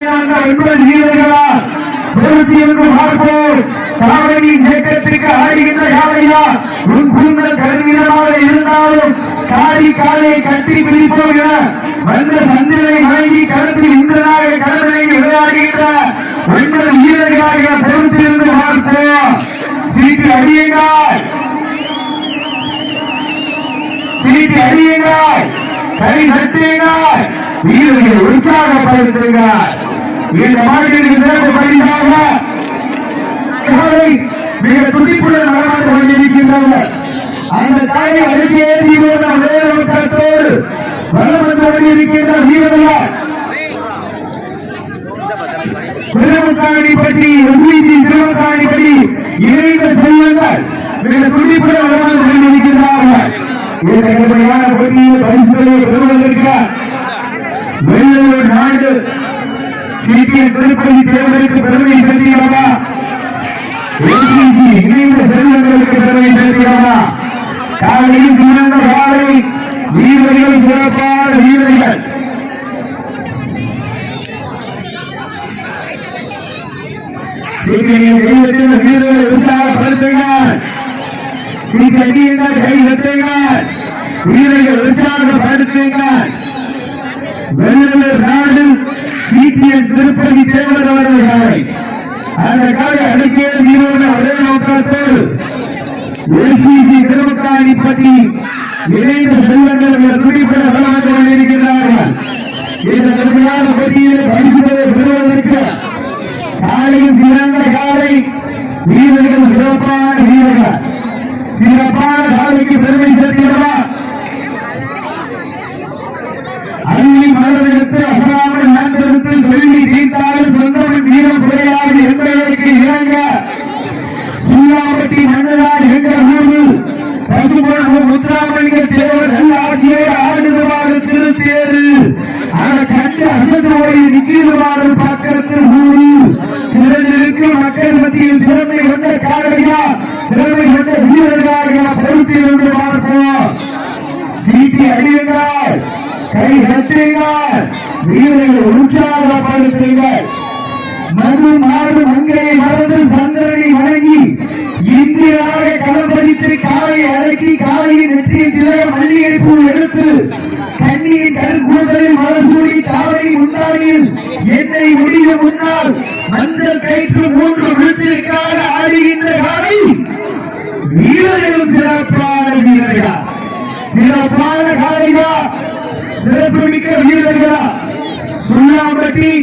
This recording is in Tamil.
வீரர்களா பொருத்தி என்று பார்ப்போம். காவலின் இயக்கத்திற்கு ஆடுகின்ற காலையா உன் கூந்தல் கருவீரமாக இருந்தாலும் காடி காலை கட்டி பிடிப்போம் என வந்த சந்திரனை வழங்கி கருத்தில் இன்றனாக கடனை விளையாடுகின்ற 9 வீரர்களாக பொருத்தி என்று பார்ப்போம். சீட்டு அடியுங்கள், சீட்டு அடியுங்கள், கை தட்டுங்கள், வீரர்கள் உற்சாகப்படுத்துங்கள். இந்த மாநிலத்திற்கு சிறப்பு பரிசாக மிக துடிப்புடன் நடந்து கொண்டிருக்கின்றனர். அந்த தாயை அழுத்தி ஏற்றி ஒரே நோக்கத்தோடு வளம் வந்து கொண்டிருக்கின்ற வீரர்கள் திருமக்காணிப்பட்டி எஸ்பிசி திருமக்காணிப்பட்டி இணைந்த செல்வங்கள் மிக துடிப்புடன் வளம் வந்து கொண்டிருக்கின்றார்கள். இந்த கடுமையான போட்டியில் பரிசுகளை பெறுவதற்கு வெள்ளூர் நாடு சிபிஎம் திருப்பதி தேர்தலுக்கு பெருமை சேர்க்கிறதா, இணைந்த செல்வங்களுக்கு பெருமை சேர்க்கிறதா? காலையில் சிறந்த காலை வீரர்கள், சிறப்பான வீரர்கள். வீரர்கள் உற்சாகப்படுத்துங்கள், கை வெட்டுங்கள், வீரர்கள் உற்சாகப்படுத்துங்கள். வெள்ளூர் நாடு சிபிஎம் திருப்பதி தேவர் அவர்கள் அந்த காலை அடக்கிய வீரர்கள் ஒரே நோக்கத்தோடு எஸ்பிசி திருமக்காணிப்பட்டி இணைந்த செல்வங்கள் துடிப்பட வளர்ந்து கொண்டிருக்கிறார்கள். இந்த கடுமையான போட்டியில் பரிசுகளை பெறுவதற்கு காலையில் சிறந்த காலை வீரர்கள், சிறப்பான வீரர்கள், சிறப்பான காலைக்கு பெருமை சேர்க்கிறார். அள்ளி மலர்ந்தெடுத்து அசாமல் நன்றெடுத்து சொல்லி தீர்த்தாலும் சொந்தமின் வீரம் குறையாது என்பதற்கு இறங்க சுல்லாம்பட்டி மன்னரால் எங்கள் ஊரில் பசுமொழி முத்துராமலிங்க தேவர் நல்ல ஆசிரியர் ஆடுவாறு திருத்தேரு அதை கண்டு அசந்து போய் நிற்கிறாரு. பக்கத்து ஊரில் திறந்திருக்கும் மக்கள் மத்தியில் திறமை கொண்ட காலையா, திறமை கொண்ட வீரர்களாக பொறுத்து இருந்து பார்ப்போம். சீட்டி அடியுங்கள், கை கட்டுங்கள், வீரர்கள் உற்சாகப்படுத்துங்கள். மது மாடு மங்கையை மறந்து சந்திரனை வணங்கி இந்தியாக களம்பதித்து காலை அடக்கி காலையின் நெற்றியில் திலக மல்லிகை பூ எடுத்து கண்ணியின் கருக்கூந்தலில் மலசூடி தாவரை முன்னாடியில் எண்ணெய் முடிய முன்னால் மஞ்சள் கயிற்று 3 விழுச்சிற்காக ஆடுகின்ற காலை வீரர்கள், சிறப்பான வீரர்களா, சிறப்பான காலையா, சிறப்பு மிக்க வீரர்களா. சுல்லாம்பட்டி